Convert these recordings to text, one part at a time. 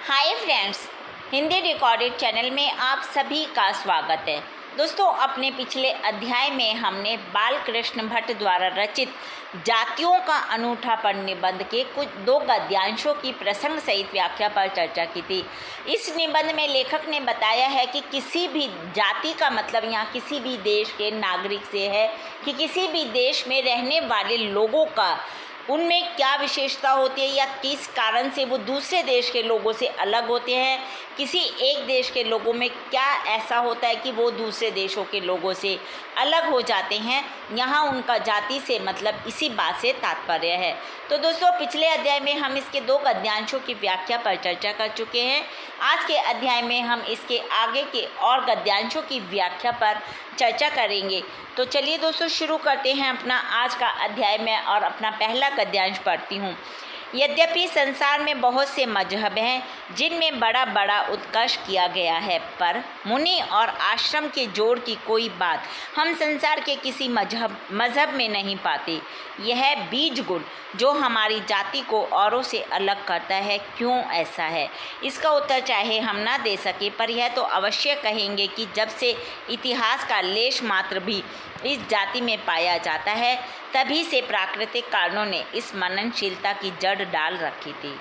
Hi friends, Hindi recorded channel में आप सभी का स्वागत है। दोस्तों, अपने पिछले अध्याय में हमने बालकृष्ण भट्ट द्वारा रचित जातियों का अनूठापन निबंध के कुछ 2 गद्यांशों की प्रसंग सहित व्याख्या पर चर्चा की थी। इस निबंध में लेखक ने बताया है कि किसी भी जाति का मतलब यहाँ किसी भी देश के नागरिक से है कि किसी भी देश में रहने वाले लोगों का उनमें क्या विशेषता होती है या किस कारण से वो दूसरे देश के लोगों से अलग होते हैं। किसी एक देश के लोगों में क्या ऐसा होता है कि वो दूसरे देशों के लोगों से अलग हो जाते हैं। यहाँ उनका जाति से मतलब इसी बात से तात्पर्य है। तो दोस्तों, पिछले अध्याय में हम इसके 2 गद्यांशों की व्याख्या पर चर्चा कर चुके हैं। आज के अध्याय में हम इसके आगे के और गद्यांशों की व्याख्या पर चर्चा करेंगे। तो चलिए दोस्तों, शुरू करते हैं अपना आज का अध्याय में और अपना पहला गद्यांश पढ़ती हूँ। यद्यपि संसार में बहुत से मजहब हैं जिनमें बड़ा बड़ा उत्कर्ष किया गया है, पर मुनि और आश्रम के जोड़ की कोई बात हम संसार के किसी मजहब में नहीं पाते। यह बीज गुण जो हमारी जाति को औरों से अलग करता है, क्यों ऐसा है? इसका उत्तर चाहे हम ना दे सके, पर यह तो अवश्य कहेंगे कि जब से इतिहास का लेश मात्र भी इस जाति में पाया जाता है, तभी से प्राकृतिक कारणों ने इस मननशीलता की जड़ डाल रखी थी।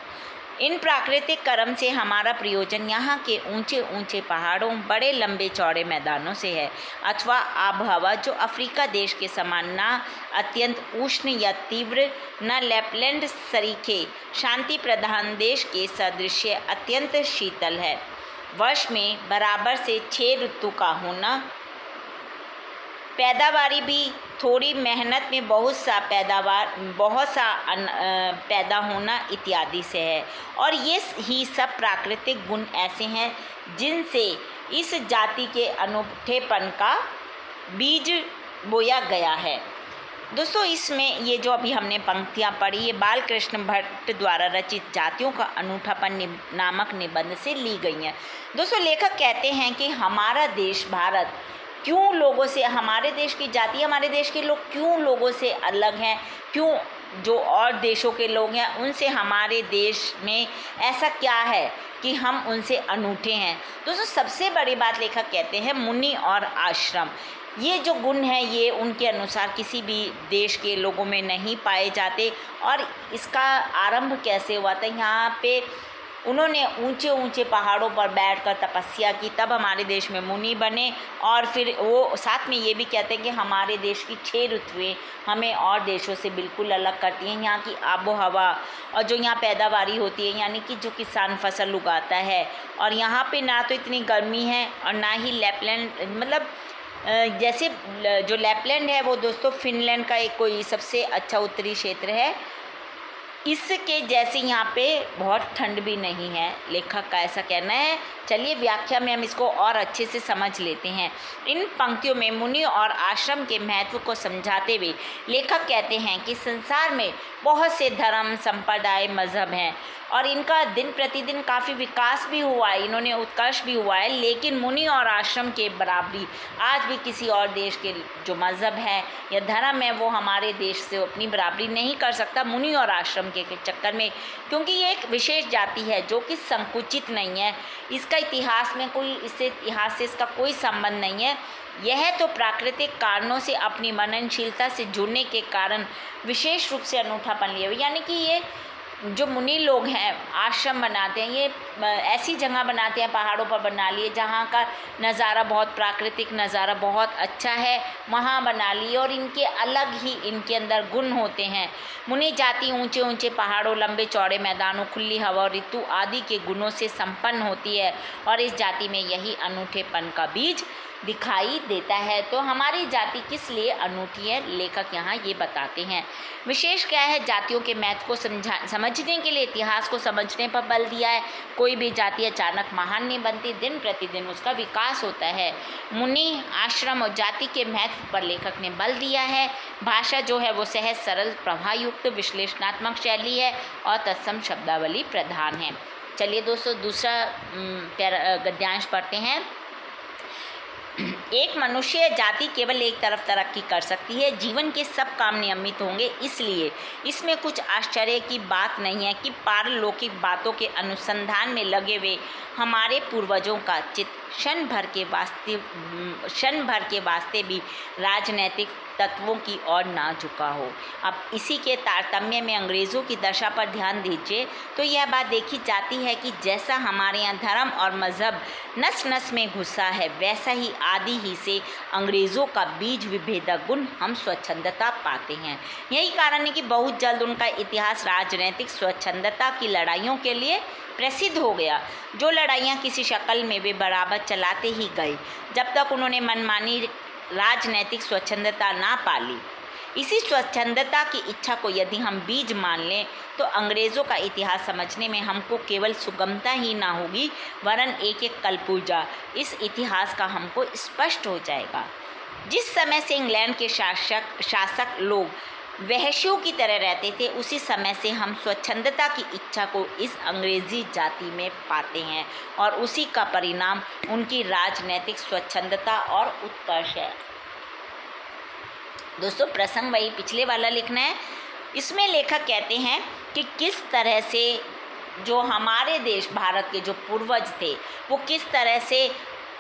इन प्राकृतिक कर्म से हमारा प्रयोजन यहाँ के ऊंचे ऊंचे पहाड़ों, बड़े लंबे चौड़े मैदानों से है, अथवा आबहवा जो अफ्रीका देश के समान ना अत्यंत उष्ण या तीव्र, न लैपलैंड सरीखे शांति प्रधान देश के सदृश अत्यंत शीतल है। वर्ष में बराबर से 6 ऋतु का होना, पैदावारी भी थोड़ी मेहनत में बहुत सा पैदा होना इत्यादि से है। और ये ही सब प्राकृतिक गुण ऐसे हैं जिनसे इस जाति के अनूठेपन का बीज बोया गया है। दोस्तों, इसमें ये जो अभी हमने पंक्तियाँ पढ़ी, ये बालकृष्ण भट्ट द्वारा रचित जातियों का अनूठापन नामक निबंध से ली गई हैं। दोस्तों, लेखक कहते हैं कि हमारा देश भारत क्यों लोगों से, हमारे देश की जाति, हमारे देश के लोग क्यों लोगों से अलग हैं, क्यों जो और देशों के लोग हैं उनसे हमारे देश में ऐसा क्या है कि हम उनसे अनूठे हैं। दोस्तों, सबसे बड़ी बात लेखक कहते हैं मुनि और आश्रम, ये जो गुण हैं ये उनके अनुसार किसी भी देश के लोगों में नहीं पाए जाते। और इसका आरंभ कैसे हुआ था? यहाँ पे उन्होंने ऊंचे ऊंचे पहाड़ों पर बैठकर तपस्या की, तब हमारे देश में मुनि बने। और फिर वो साथ में ये भी कहते हैं कि हमारे देश की 6 ऋतुएं हमें और देशों से बिल्कुल अलग करती हैं। यहाँ की आबो हवा और जो यहाँ पैदावारी होती है, यानी कि जो किसान फसल उगाता है, और यहाँ पे ना तो इतनी गर्मी है और ना ही लैपलैंड, मतलब जैसे जो लैपलैंड है वो दोस्तों फिनलैंड का एक कोई सबसे अच्छा उत्तरी क्षेत्र है, इसके जैसे यहाँ पे बहुत ठंड भी नहीं है, लेखक का ऐसा कहना है। चलिए व्याख्या में हम इसको और अच्छे से समझ लेते हैं। इन पंक्तियों में मुनि और आश्रम के महत्व को समझाते हुए लेखक कहते हैं कि संसार में बहुत से धर्म, संप्रदाय, मजहब हैं और इनका दिन प्रतिदिन काफ़ी विकास भी हुआ है, इन्होंने उत्कर्ष भी हुआ है, लेकिन मुनि और आश्रम के बराबरी आज भी किसी और देश के जो मज़हब है या धर्म है वो हमारे देश से अपनी बराबरी नहीं कर सकता मुनि और आश्रम के चक्कर में, क्योंकि ये एक विशेष जाति है जो कि संकुचित नहीं है। इसका इतिहास में कोई, इससे इतिहास से इसका कोई संबंध नहीं है। यह तो प्राकृतिक कारणों से अपनी मननशीलता से जुड़ने के कारण विशेष रूप से अनूठापन लिए, यानी कि ये जो मुनि लोग हैं आश्रम बनाते हैं, ये ऐसी जगह बनाते हैं, पहाड़ों पर बना लिए जहाँ का नज़ारा बहुत प्राकृतिक नज़ारा बहुत अच्छा है, वहाँ बना लिए। और इनके अलग ही इनके अंदर गुण होते हैं। मुनि जाति ऊंचे ऊंचे पहाड़ों, लंबे चौड़े मैदानों, खुली हवा और ऋतु आदि के गुणों से संपन्न होती है और इस जाति में यही अनूठेपन का बीज दिखाई देता है। तो हमारी जाति किस लिए अनूठी है, लेखक यहाँ ये बताते हैं। विशेष क्या है? जातियों के महत्व को समझने के लिए इतिहास को समझने पर बल दिया है। कोई भी जाति अचानक महान नहीं बनती, दिन प्रतिदिन उसका विकास होता है। मुनि, आश्रम और जाति के महत्व पर लेखक ने बल दिया है। भाषा जो है वो सहज, सरल, प्रभायुक्त, विश्लेषणात्मक शैली है और तत्सम शब्दावली प्रधान है। चलिए दोस्तों, दूसरा गद्यांश पढ़ते हैं। एक मनुष्य या जाति केवल एक तरफ तरक्की कर सकती है, जीवन के सब काम नियमित होंगे। इसलिए इसमें कुछ आश्चर्य की बात नहीं है कि पारलौकिक बातों के अनुसंधान में लगे हुए हमारे पूर्वजों का चित्त क्षण भर के वास्ते भी राजनैतिक तत्वों की ओर ना झुका हो। अब इसी के तारतम्य में अंग्रेज़ों की दशा पर ध्यान दीजिए तो यह बात देखी जाती है कि जैसा हमारे यहाँ धर्म और मज़हब नस नस में घुसा है, वैसा ही आदि ही से अंग्रेज़ों का बीज विभेदक गुण हम स्वच्छंदता पाते हैं। यही कारण है कि बहुत जल्द उनका इतिहास राजनैतिक स्वच्छंदता की लड़ाइयों के लिए प्रसिद्ध हो गया, जो लड़ाइयाँ किसी शक्ल में वे बराबर चलाते ही गए जब तक उन्होंने मनमानी राजनैतिक स्वच्छंदता ना पाली। इसी स्वच्छंदता की इच्छा को यदि हम बीज मान लें तो अंग्रेज़ों का इतिहास समझने में हमको केवल सुगमता ही ना होगी वरन एक एक कलपुर्जा इस इतिहास का हमको स्पष्ट हो जाएगा। जिस समय से इंग्लैंड के शासक लोग वहशियों की तरह रहते थे, उसी समय से हम स्वच्छंदता की इच्छा को इस अंग्रेज़ी जाति में पाते हैं और उसी का परिणाम उनकी राजनैतिक स्वच्छंदता और उत्कर्ष है। दोस्तों, प्रसंग वही पिछले वाला लिखना है। इसमें लेखक कहते हैं कि किस तरह से जो हमारे देश भारत के जो पूर्वज थे वो किस तरह से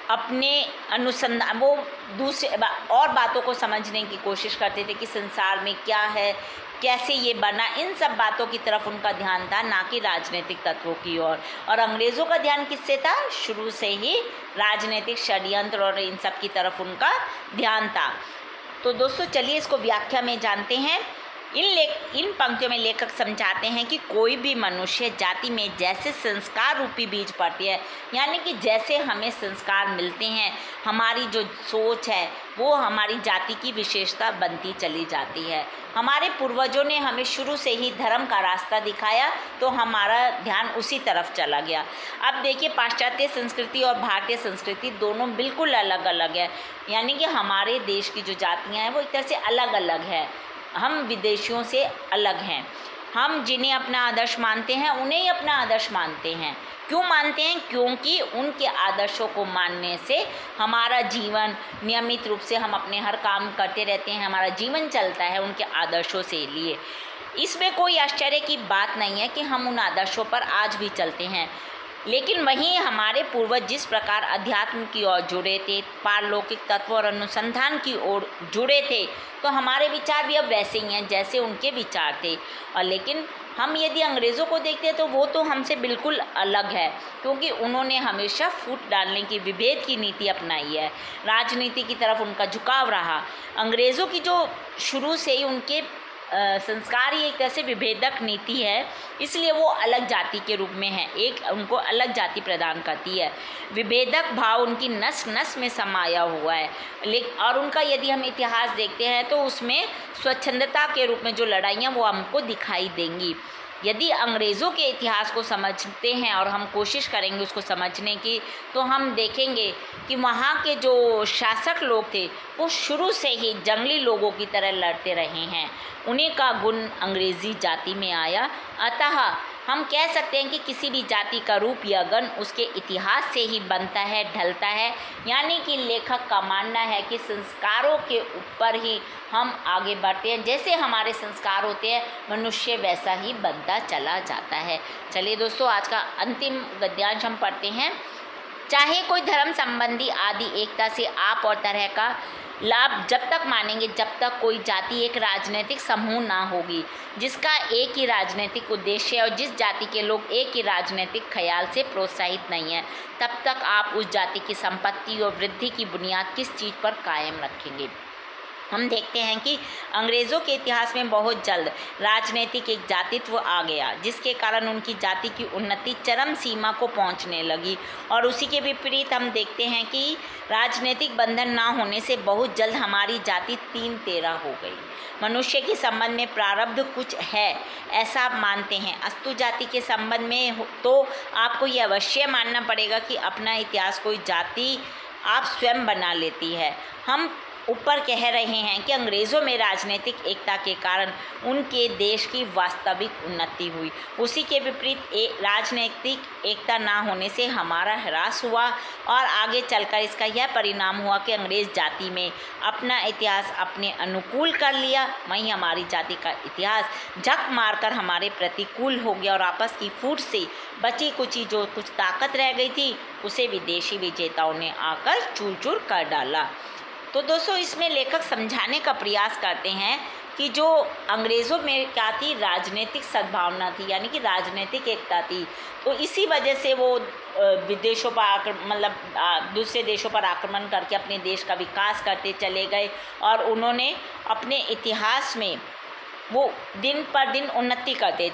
अपने अनुसंधान वो दूसरे और बातों को समझने की कोशिश करते थे कि संसार में क्या है, कैसे ये बना, इन सब बातों की तरफ उनका ध्यान था, ना कि राजनीतिक तत्वों की ओर। और अंग्रेज़ों का ध्यान किससे था? शुरू से ही राजनीतिक षड्यंत्र और इन सब की तरफ उनका ध्यान था। तो दोस्तों चलिए इसको व्याख्या में जानते हैं। इन पंक्तियों में लेखक समझाते हैं कि कोई भी मनुष्य जाति में जैसे संस्कार रूपी बीज पड़ती है, यानी कि जैसे हमें संस्कार मिलते हैं, हमारी जो सोच है वो हमारी जाति की विशेषता बनती चली जाती है। हमारे पूर्वजों ने हमें शुरू से ही धर्म का रास्ता दिखाया तो हमारा ध्यान उसी तरफ चला गया। अब देखिए, पाश्चात्य संस्कृति और भारतीय संस्कृति दोनों बिल्कुल अलग अलग है, यानी कि हमारे देश की जो जातियाँ हैं वो एक तरह से अलग अलग है। हम विदेशियों से अलग हैं। हम जिन्हें अपना आदर्श मानते हैं उन्हें ही अपना आदर्श मानते हैं। क्यों मानते हैं? क्योंकि उनके आदर्शों को मानने से हमारा जीवन नियमित रूप से हम अपने हर काम करते रहते हैं, हमारा जीवन चलता है उनके आदर्शों से लिए। इसमें कोई आश्चर्य की बात नहीं है कि हम उन आदर्शों पर आज भी चलते हैं। लेकिन वहीं हमारे पूर्वज जिस प्रकार अध्यात्म की ओर जुड़े थे, पारलौकिक तत्व और अनुसंधान की ओर जुड़े थे, तो हमारे विचार भी अब वैसे ही हैं जैसे उनके विचार थे। और लेकिन हम यदि अंग्रेज़ों को देखते हैं तो वो तो हमसे बिल्कुल अलग है, क्योंकि उन्होंने हमेशा फूट डालने की विभेद की नीति अपनाई है। राजनीति की तरफ उनका झुकाव रहा। अंग्रेज़ों की जो शुरू से ही उनके संस्कार ही एक तरह से विभेदक नीति है, इसलिए वो अलग जाति के रूप में है, एक उनको अलग जाति प्रदान करती है। विभेदक भाव उनकी नस नस में समाया हुआ है। और उनका यदि हम इतिहास देखते हैं तो उसमें स्वच्छंदता के रूप में जो लड़ाइयाँ वो हमको दिखाई देंगी। यदि अंग्रेज़ों के इतिहास को समझते हैं और हम कोशिश करेंगे उसको समझने की, तो हम देखेंगे कि वहाँ के जो शासक लोग थे वो शुरू से ही जंगली लोगों की तरह लड़ते रहे हैं। उन्हीं का गुण अंग्रेज़ी जाति में आया। अतः हम कह सकते हैं कि किसी भी जाति का रूप या गण उसके इतिहास से ही बनता है, ढलता है। यानी कि लेखक का मानना है कि संस्कारों के ऊपर ही हम आगे बढ़ते हैं। जैसे हमारे संस्कार होते हैं, मनुष्य वैसा ही बनता चला जाता है। चलिए दोस्तों, आज का अंतिम गद्यांश हम पढ़ते हैं। चाहे कोई धर्म संबंधी आदि एकता से आप और तरह का लाभ जब तक मानेंगे जब तक कोई जाति एक राजनीतिक समूह ना होगी जिसका एक ही राजनीतिक उद्देश्य है और जिस जाति के लोग एक ही राजनीतिक ख्याल से प्रोत्साहित नहीं है, तब तक आप उस जाति की संपत्ति और वृद्धि की बुनियाद किस चीज़ पर कायम रखेंगे। हम देखते हैं कि अंग्रेज़ों के इतिहास में बहुत जल्द राजनीतिक एक जातित्व आ गया, जिसके कारण उनकी जाति की उन्नति चरम सीमा को पहुंचने लगी। और उसी के विपरीत हम देखते हैं कि राजनीतिक बंधन ना होने से बहुत जल्द हमारी जाति 3-13 हो गई। मनुष्य के संबंध में प्रारब्ध कुछ है ऐसा आप मानते हैं। अस्तु जाति के संबंध में तो आपको ये अवश्य मानना पड़ेगा कि अपना इतिहास कोई जाति आप स्वयं बना लेती है। हम ऊपर कह रहे हैं कि अंग्रेज़ों में राजनीतिक एकता के कारण उनके देश की वास्तविक उन्नति हुई। उसी के विपरीत राजनीतिक एकता ना होने से हमारा ह्रास हुआ और आगे चलकर इसका यह परिणाम हुआ कि अंग्रेज़ जाति में अपना इतिहास अपने अनुकूल कर लिया, वहीं हमारी जाति का इतिहास झक मारकर हमारे प्रतिकूल हो गया और आपस की फूट से बची कुची जो कुछ ताकत रह गई थी उसे विदेशी विजेताओं ने आकर चूर चूर कर डाला। तो दोस्तों इसमें लेखक समझाने का प्रयास करते हैं कि जो अंग्रेज़ों में क्या थी, राजनीतिक सद्भावना थी, यानी कि राजनीतिक एकता थी। तो इसी वजह से वो विदेशों पर दूसरे देशों पर आक्रमण करके अपने देश का विकास करते चले गए और उन्होंने अपने इतिहास में वो दिन पर दिन उन्नति करते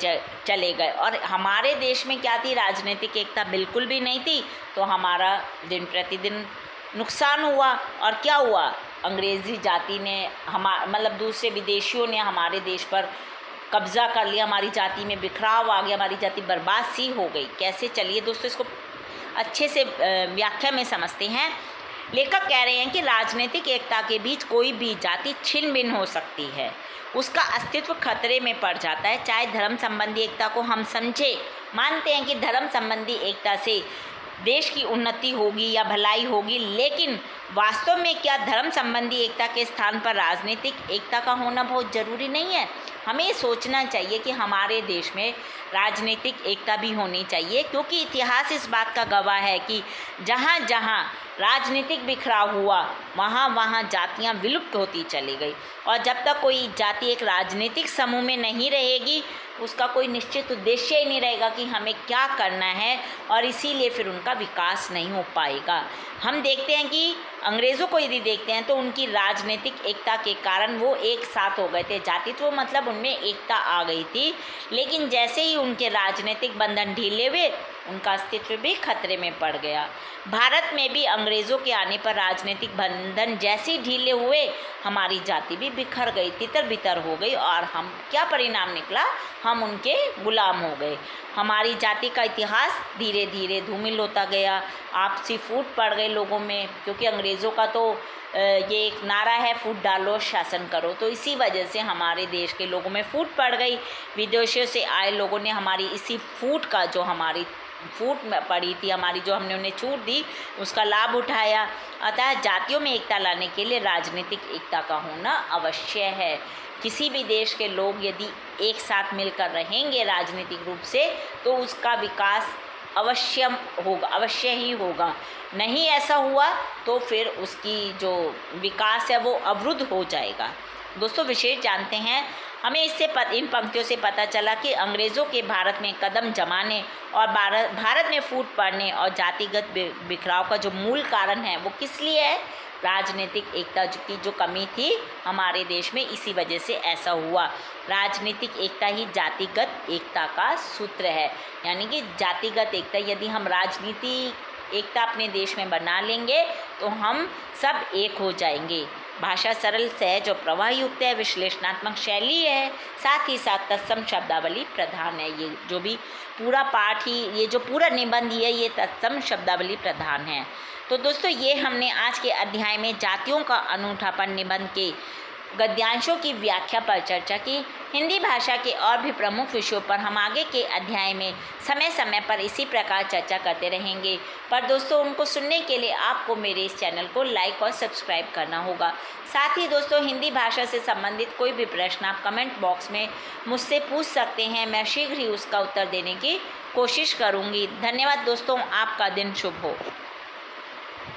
चले गए। और हमारे देश में क्या थी, राजनीतिक एकता बिल्कुल भी नहीं थी, तो हमारा दिन प्रतिदिन नुकसान हुआ। और क्या हुआ, अंग्रेज़ी जाति ने दूसरे विदेशियों ने हमारे देश पर कब्ज़ा कर लिया, हमारी जाति में बिखराव आ गया, हमारी जाति बर्बाद सी हो गई। कैसे, चलिए दोस्तों इसको अच्छे से व्याख्या में समझते हैं। लेखक कह रहे हैं कि राजनीतिक एकता के बीच कोई भी जाति छिन्न भिन्न हो सकती है, उसका अस्तित्व खतरे में पड़ जाता है। चाहे धर्म संबंधी एकता को हम मानते हैं कि धर्म संबंधी एकता से देश की उन्नति होगी या भलाई होगी, लेकिन वास्तव में क्या धर्म संबंधी एकता के स्थान पर राजनीतिक एकता का होना बहुत ज़रूरी नहीं है। हमें सोचना चाहिए कि हमारे देश में राजनीतिक एकता भी होनी चाहिए, क्योंकि इतिहास इस बात का गवाह है कि जहाँ जहाँ राजनीतिक बिखराव हुआ वहाँ वहाँ जातियाँ विलुप्त होती चली गई। और जब तक कोई जाति एक राजनीतिक समूह में नहीं रहेगी, उसका कोई निश्चित उद्देश्य ही नहीं रहेगा कि हमें क्या करना है, और इसीलिए फिर उनका विकास नहीं हो पाएगा। हम देखते हैं कि अंग्रेज़ों को यदि देखते हैं तो उनकी राजनीतिक एकता के कारण वो एक साथ हो गए थे, जातित्व मतलब उनमें एकता आ गई थी। लेकिन जैसे ही उनके राजनीतिक बंधन ढीले हुए, उनका अस्तित्व भी खतरे में पड़ गया। भारत में भी अंग्रेज़ों के आने पर राजनीतिक बंधन जैसे ही ढीले हुए, हमारी जाति भी बिखर गई, तितर बितर हो गई, और हम क्या परिणाम निकला, हम उनके गुलाम हो गए। हमारी जाति का इतिहास धीरे धीरे धूमिल होता गया, आपसी फूट पड़ गई लोगों में, क्योंकि अंग्रेज़ों का तो ये एक नारा है, फूट डालो शासन करो। तो इसी वजह से हमारे देश के लोगों में फूट पड़ गई। विदेशों से आए लोगों ने हमारी इसी फूट का, जो हमारी फूट में पड़ी थी, हमारी जो हमने उन्हें छूट दी, उसका लाभ उठाया। अतः जातियों में एकता लाने के लिए राजनीतिक एकता का होना अवश्य है। किसी भी देश के लोग यदि एक साथ मिलकर रहेंगे राजनीतिक रूप से, तो उसका विकास अवश्य ही होगा। नहीं ऐसा हुआ तो फिर उसकी जो विकास है वो अवरुद्ध हो जाएगा। दोस्तों विशेष जानते हैं, हमें इससे इन पंक्तियों से पता चला कि अंग्रेज़ों के भारत में कदम जमाने और भारत में फूट पड़ने और जातिगत बिखराव का जो मूल कारण है वो किस लिए है, राजनीतिक एकता की जो कमी थी हमारे देश में, इसी वजह से ऐसा हुआ। राजनीतिक एकता ही जातिगत एकता का सूत्र है, यानी कि जातिगत एकता, यदि हम राजनीति एकता अपने देश में बना लेंगे तो हम सब एक हो जाएंगे। भाषा सरल, सहज और प्रवाह युक्त है, विश्लेषणात्मक शैली है, साथ ही साथ तत्सम शब्दावली प्रधान है। ये जो भी पूरा पाठ ही, ये जो पूरा निबंध ही है, ये तत्सम शब्दावली प्रधान है। तो दोस्तों ये हमने आज के अध्याय में जातियों का अनूठापन निबंध के गद्यांशों की व्याख्या पर चर्चा की। हिंदी भाषा के और भी प्रमुख विषयों पर हम आगे के अध्याय में समय समय पर इसी प्रकार चर्चा करते रहेंगे। पर दोस्तों उनको सुनने के लिए आपको मेरे इस चैनल को लाइक और सब्सक्राइब करना होगा। साथ ही दोस्तों हिंदी भाषा से संबंधित कोई भी प्रश्न आप कमेंट बॉक्स में मुझसे पूछ सकते हैं, मैं शीघ्र ही उसका उत्तर देने की कोशिश करूँगी। धन्यवाद दोस्तों, आपका दिन शुभ हो।